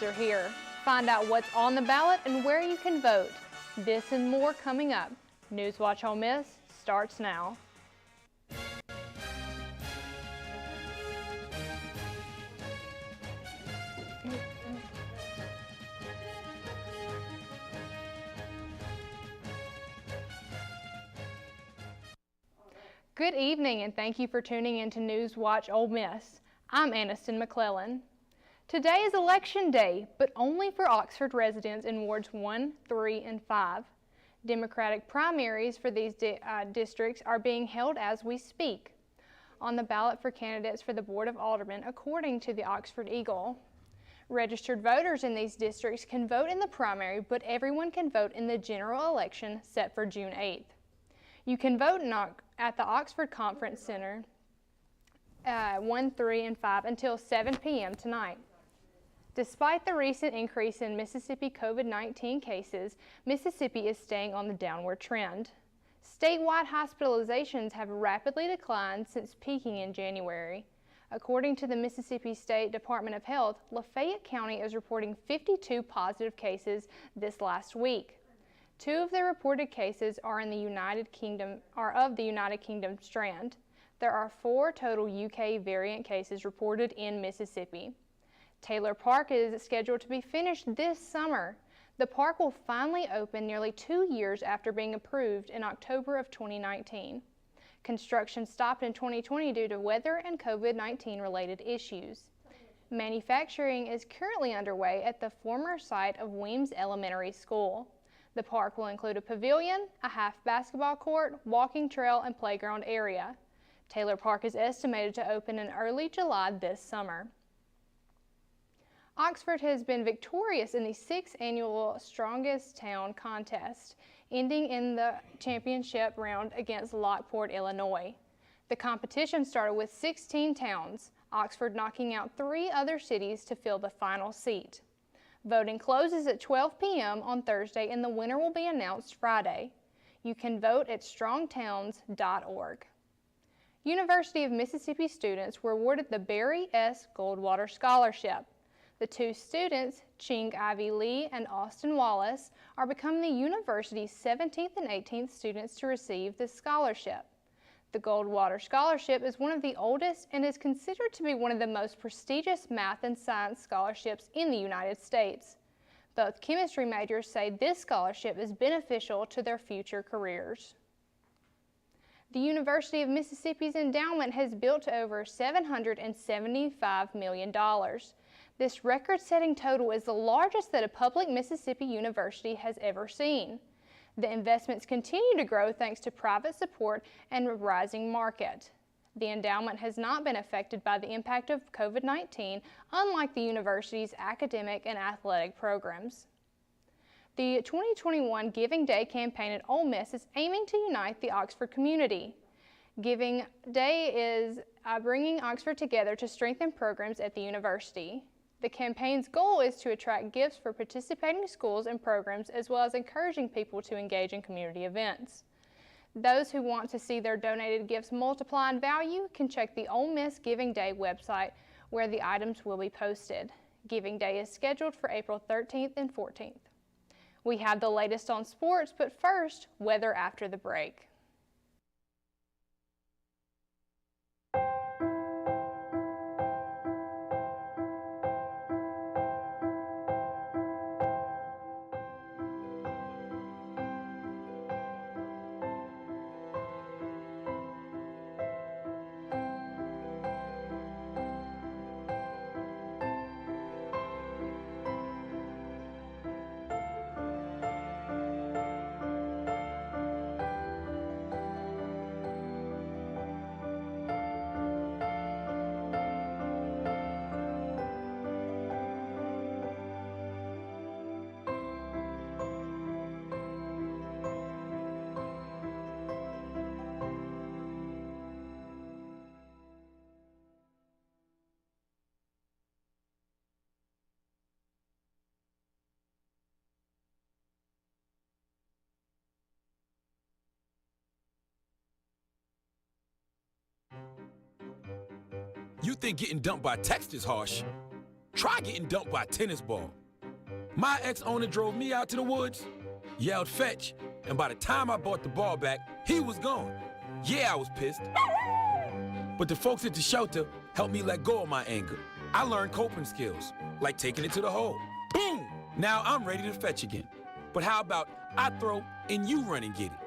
Are here. Find out what's on the ballot and where you can vote. This and more coming up. Newswatch Ole Miss starts now. Good evening and thank you for tuning in to Newswatch Ole Miss. I'm Aniston McClellan. Today is Election Day, but only for Oxford residents in Wards 1, 3, and 5. Democratic primaries for these districts are being held as we speak. On the ballot for candidates for the Board of Aldermen, according to the Oxford Eagle. Registered voters in these districts can vote in the primary, but everyone can vote in the general election set for June 8th. You can vote at the Oxford Conference Center 1, 3, and 5 until 7 p.m. tonight. Despite the recent increase in Mississippi COVID-19 cases, Mississippi is staying on the downward trend. Statewide hospitalizations have rapidly declined since peaking in January. According to the Mississippi State Department of Health, Lafayette County is reporting 52 positive cases this last week. 2 of the reported cases are of the United Kingdom strand. There are 4 total UK variant cases reported in Mississippi. Taylor Park is scheduled to be finished this summer. The park will finally open nearly 2 years after being approved in October of 2019. Construction stopped in 2020 due to weather and COVID-19 related issues. Manufacturing is currently underway at the former site of Weems Elementary School. The park will include a pavilion, a half basketball court, walking trail, and playground area. Taylor Park is estimated to open in early July this summer. Oxford has been victorious in the 6th annual Strongest Town contest, ending in the championship round against Lockport, Illinois. The competition started with 16 towns, Oxford knocking out 3 other cities to fill the final seat. Voting closes at 12 p.m. on Thursday and the winner will be announced Friday. You can vote at strongtowns.org. University of Mississippi students were awarded the Barry S. Goldwater Scholarship. The 2 students, Ching Ivy Lee and Austin Wallace, are becoming the university's 17th and 18th students to receive this scholarship. The Goldwater Scholarship is one of the oldest and is considered to be one of the most prestigious math and science scholarships in the United States. Both chemistry majors say this scholarship is beneficial to their future careers. The University of Mississippi's endowment has built to over $775 million. This record-setting total is the largest that a public Mississippi university has ever seen. The investments continue to grow thanks to private support and a rising market. The endowment has not been affected by the impact of COVID-19, unlike the university's academic and athletic programs. The 2021 Giving Day campaign at Ole Miss is aiming to unite the Oxford community. Giving Day is bringing Oxford together to strengthen programs at the university. The campaign's goal is to attract gifts for participating schools and programs, as well as encouraging people to engage in community events. Those who want to see their donated gifts multiply in value can check the Ole Miss Giving Day website, where the items will be posted. Giving Day is scheduled for April 13th and 14th. We have the latest on sports, but first, weather after the break. You think getting dumped by text is harsh? Try getting dumped by a tennis ball. My ex-owner drove me out to the woods, yelled fetch, and by the time I brought the ball back, he was gone. Yeah, I was pissed. But the folks at the shelter helped me let go of my anger. I learned coping skills, like taking it to the hole. Boom! Now I'm ready to fetch again. But how about I throw and you run and get it?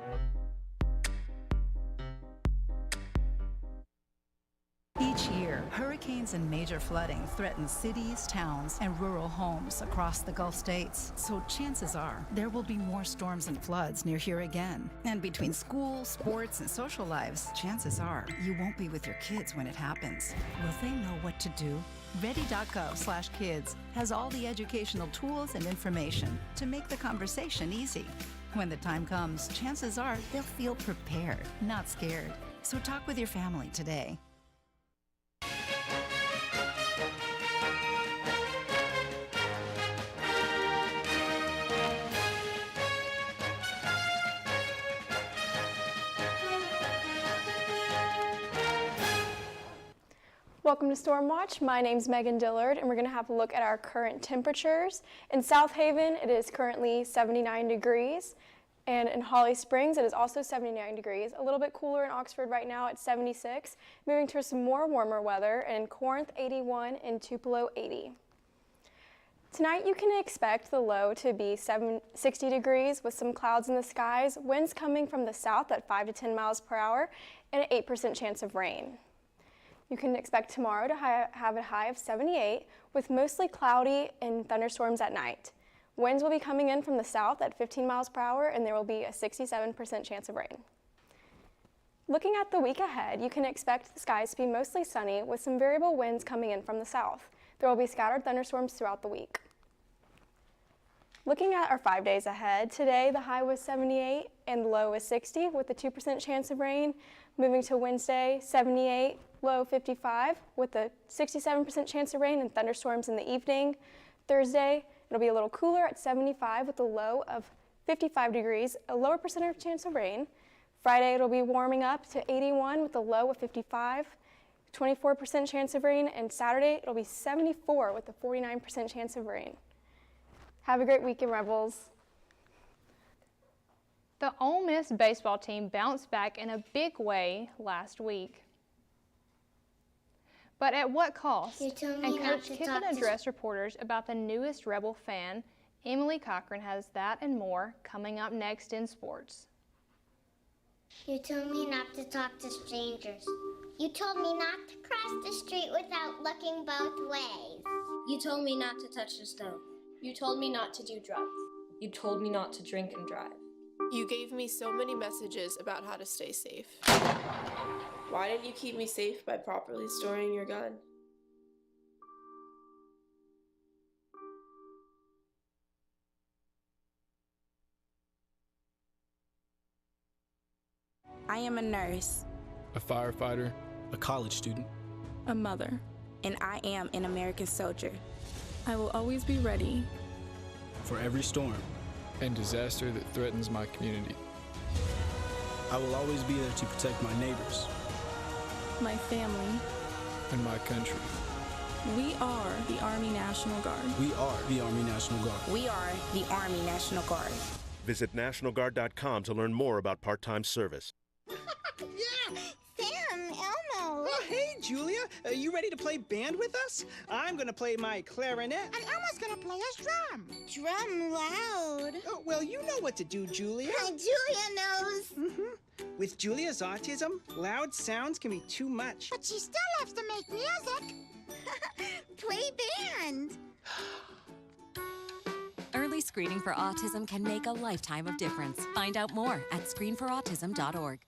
Each year, hurricanes and major flooding threaten cities, towns, and rural homes across the Gulf states. So chances are there will be more storms and floods near here again. And between school, sports, and social lives, chances are you won't be with your kids when it happens. Will they know what to do? Ready.gov/kids has all the educational tools and information to make the conversation easy. When the time comes, chances are they'll feel prepared, not scared. So talk with your family today. Welcome to Storm Watch. My name's Megan Dillard, and we're going to have a look at our current temperatures. In South Haven, it is currently 79 degrees, and in Holly Springs, it is also 79 degrees. A little bit cooler in Oxford right now at 76, moving to some more warmer weather, and in Corinth, 81, and Tupelo, 80. Tonight, you can expect the low to be 60 degrees with some clouds in the skies, winds coming from the south at 5 to 10 miles per hour, and an 8% chance of rain. You can expect tomorrow to have a high of 78 with mostly cloudy and thunderstorms at night. Winds will be coming in from the south at 15 miles per hour, and there will be a 67% chance of rain. Looking at the week ahead, you can expect the skies to be mostly sunny with some variable winds coming in from the south. There will be scattered thunderstorms throughout the week. Looking at our 5 days ahead, today the high was 78 and the low is 60 with a 2% chance of rain. Moving to Wednesday, 78, low 55 with a 67% chance of rain and thunderstorms in the evening. Thursday, it'll be a little cooler at 75 with a low of 55 degrees, a lower percentage chance of rain. Friday, it'll be warming up to 81 with a low of 55, 24% chance of rain, and Saturday, it'll be 74 with a 49% chance of rain. Have a great weekend, Rebels. The Ole Miss baseball team bounced back in a big way last week. But at what cost? And Coach Kiffin addressed reporters about the newest Rebel fan. Emily Cochran has that and more coming up next in sports. You told me not to talk to strangers. You told me not to cross the street without looking both ways. You told me not to touch the stove. You told me not to do drugs. You told me not to drink and drive. You gave me so many messages about how to stay safe. Why didn't you keep me safe by properly storing your gun? I am a nurse, a firefighter, a college student, a mother, and I am an American soldier. I will always be ready for every storm and disaster that threatens my community. I will always be there to protect my neighbors, my family, and my country. We are the Army National Guard. We are the Army National Guard. We are the Army National Guard. Visit nationalguard.com to learn more about part-time service. Yeah, Sam, Elmo. Oh, hey, Julia. Are you ready to play band with us? I'm going to play my clarinet. And Elmo's going to play his drum. Drum loud. Oh, well, you know what to do, Julia. Julia knows. Mm-hmm. With Julia's autism, loud sounds can be too much. But she still loves to make music. Play band. Early screening for autism can make a lifetime of difference. Find out more at screenforautism.org.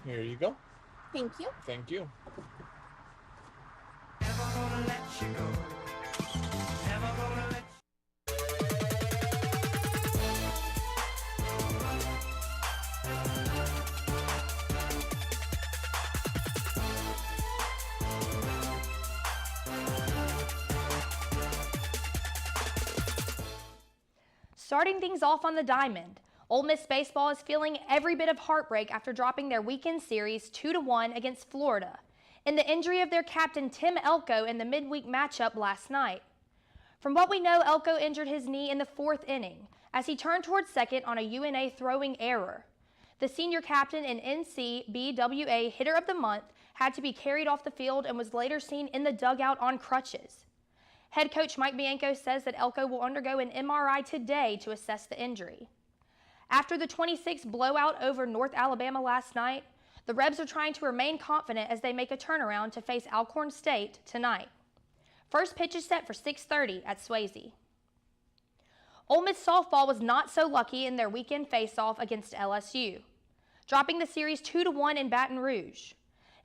Here you go. Thank you. Thank you. Never gonna let you go. Never gonna let you Starting things off on the diamond, Ole Miss baseball is feeling every bit of heartbreak after dropping their weekend series 2-1 against Florida, and the injury of their captain Tim Elko in the midweek matchup last night. From what we know, Elko injured his knee in the 4th inning as he turned towards second on a UNA throwing error. The senior captain and NCBWA Hitter of the Month had to be carried off the field and was later seen in the dugout on crutches. Head coach Mike Bianco says that Elko will undergo an MRI today to assess the injury. After the 26 blowout over North Alabama last night, the Rebs are trying to remain confident as they make a turnaround to face Alcorn State tonight. First pitch is set for 6:30 at Swayze. Ole Miss softball was not so lucky in their weekend face-off against LSU, dropping the series 2-1 in Baton Rouge.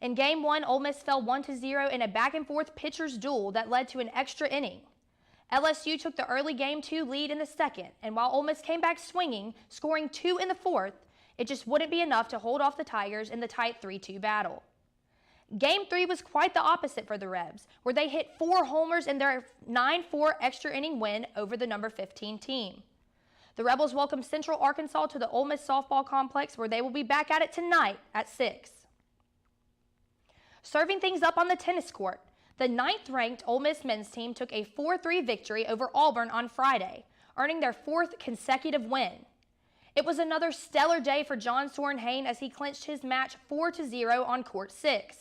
In Game 1, Ole Miss fell 1-0 in a back-and-forth pitcher's duel that led to an extra inning. LSU took the early Game 2 lead in the second, and while Ole Miss came back swinging, scoring 2 in the 4th, it just wouldn't be enough to hold off the Tigers in the tight 3-2 battle. Game 3 was quite the opposite for the Rebs, where they hit 4 homers in their 9-4 extra inning win over the number 15 team. The Rebels welcome Central Arkansas to the Ole Miss softball complex, where they will be back at it tonight at 6. Serving things up on the tennis court, the 9th-ranked Ole Miss men's team took a 4-3 victory over Auburn on Friday, earning their 4th consecutive win. It was another stellar day for John Soren Hayne as he clinched his match 4-0 on court 6.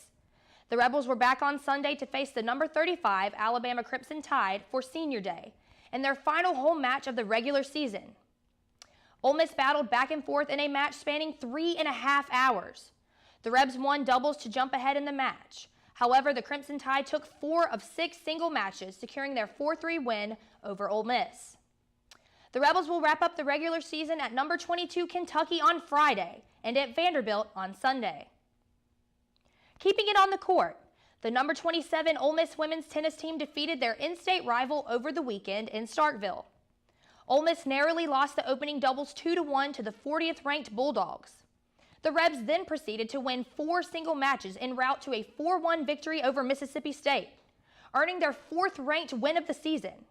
The Rebels were back on Sunday to face the number 35 Alabama Crimson Tide for Senior Day, in their final home match of the regular season. Ole Miss battled back and forth in a match spanning 3.5 hours. The Rebs won doubles to jump ahead in the match. However, the Crimson Tide took 4 of 6 single matches, securing their 4-3 win over Ole Miss. The Rebels will wrap up the regular season at number 22 Kentucky on Friday and at Vanderbilt on Sunday. Keeping it on the court, the number 27 Ole Miss women's tennis team defeated their in-state rival over the weekend in Starkville. Ole Miss narrowly lost the opening doubles 2-1 to the 40th-ranked Bulldogs. The Rebs then proceeded to win 4 single matches en route to a 4-1 victory over Mississippi State, earning their 4th-ranked win of the season.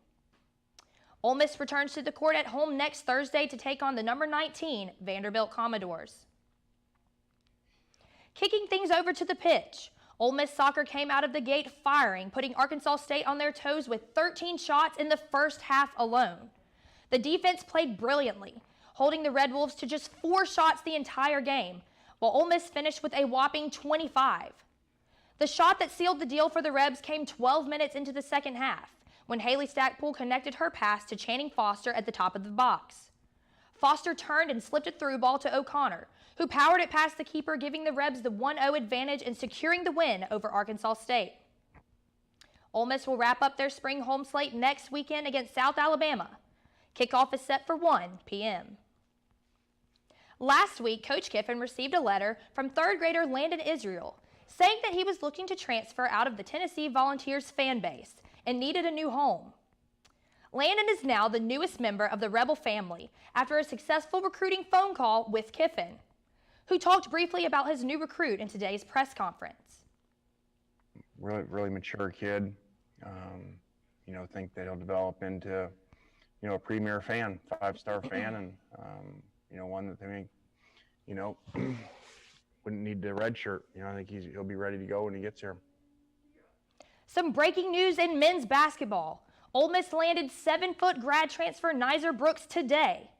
Ole Miss returns to the court at home next Thursday to take on the number 19 Vanderbilt Commodores. Kicking things over to the pitch, Ole Miss soccer came out of the gate firing, putting Arkansas State on their toes with 13 shots in the first half alone. The defense played brilliantly, holding the Red Wolves to just 4 shots the entire game, while Ole Miss finished with a whopping 25. The shot that sealed the deal for the Rebs came 12 minutes into the second half, when Haley Stackpool connected her pass to Channing Foster at the top of the box. Foster turned and slipped a through ball to O'Connor, who powered it past the keeper, giving the Rebs the 1-0 advantage and securing the win over Arkansas State. Ole Miss will wrap up their spring home slate next weekend against South Alabama. Kickoff is set for 1 p.m. Last week, Coach Kiffin received a letter from 3rd grader Landon Israel saying that he was looking to transfer out of the Tennessee Volunteers fan base and needed a new home. Landon is now the newest member of the Rebel family after a successful recruiting phone call with Kiffin, who talked briefly about his new recruit in today's press conference. Really mature kid. Think that he'll develop into, a premier fan, 5-star fan, and, one that they think, wouldn't need the red shirt. I think he'll be ready to go when he gets here. Some breaking news in men's basketball. Ole Miss landed 7-foot grad transfer Nizer Brooks today.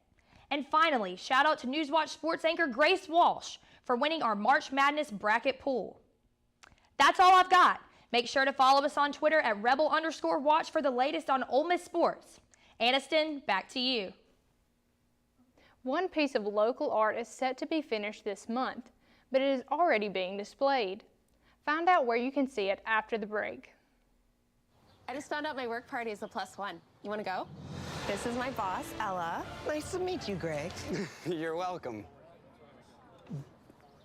And finally, shout out to Newswatch sports anchor Grace Walsh for winning our March Madness bracket pool. That's all I've got. Make sure to follow us on Twitter at rebel_watch for the latest on Ole Miss sports. Aniston, back to you. One piece of local art is set to be finished this month, but it is already being displayed. Find out where you can see it after the break. I just found out my work party is a +1. You want to go? This is my boss, Ella. Nice to meet you, Greg. You're welcome.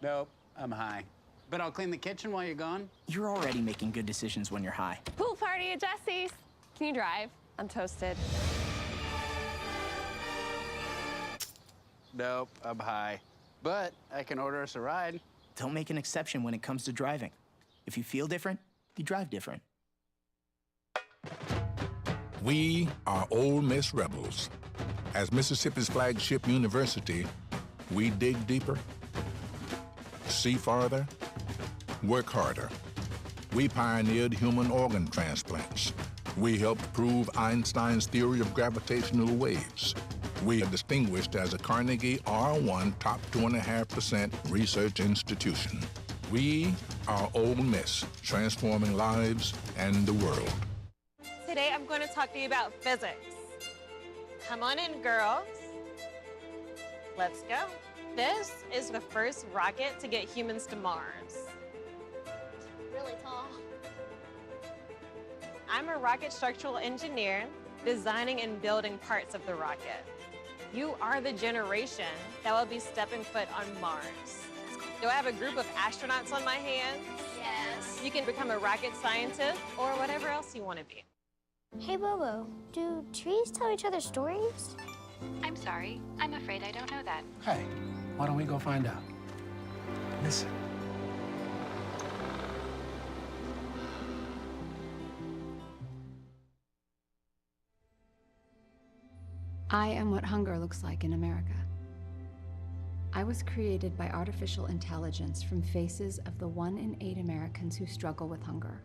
Nope, I'm high. But I'll clean the kitchen while you're gone. You're already making good decisions when you're high. Pool party at Jesse's. Can you drive? I'm toasted. Nope, I'm high. But I can order us a ride. Don't make an exception when it comes to driving. If you feel different, you drive different. We are Ole Miss Rebels. As Mississippi's flagship university, we dig deeper, see farther, work harder. We pioneered human organ transplants. We helped prove Einstein's theory of gravitational waves. We are distinguished as a Carnegie R1 top 2.5% research institution. We are Ole Miss, transforming lives and the world. Today I'm going to talk to you about physics. Come on in, girls. Let's go. This is the first rocket to get humans to Mars. Really tall. I'm a rocket structural engineer, designing and building parts of the rocket. You are the generation that will be stepping foot on Mars. Do I have a group of astronauts on my hands? Yes. You can become a rocket scientist or whatever else you want to be. Hey, Bobo, do trees tell each other stories? I'm sorry. I'm afraid I don't know that. Hey, why don't we go find out? Listen. I am what hunger looks like in America. I was created by artificial intelligence from faces of the 1 in 8 Americans who struggle with hunger.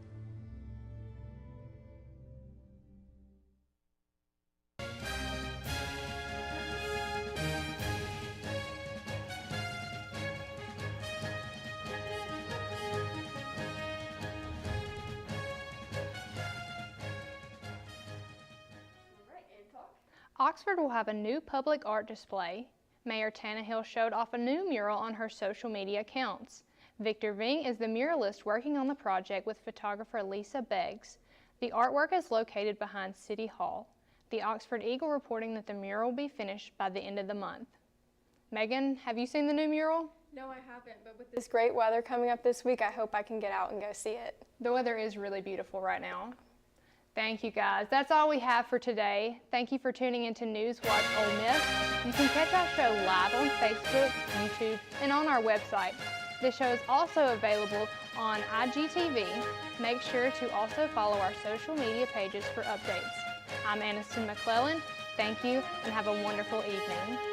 Oxford will have a new public art display. Mayor Tannehill showed off a new mural on her social media accounts. Victor Ving is the muralist working on the project with photographer Lisa Beggs. The artwork is located behind City Hall. The Oxford Eagle reporting that the mural will be finished by the end of the month. Megan, have you seen the new mural? No, I haven't, but with this great weather coming up this week, I hope I can get out and go see it. The weather is really beautiful right now. Thank you, guys. That's all we have for today. Thank you for tuning into Newswatch Ole Miss. You can catch our show live on Facebook, YouTube, and on our website. The show is also available on IGTV. Make sure to also follow our social media pages for updates. I'm Aniston McClellan. Thank you, and have a wonderful evening.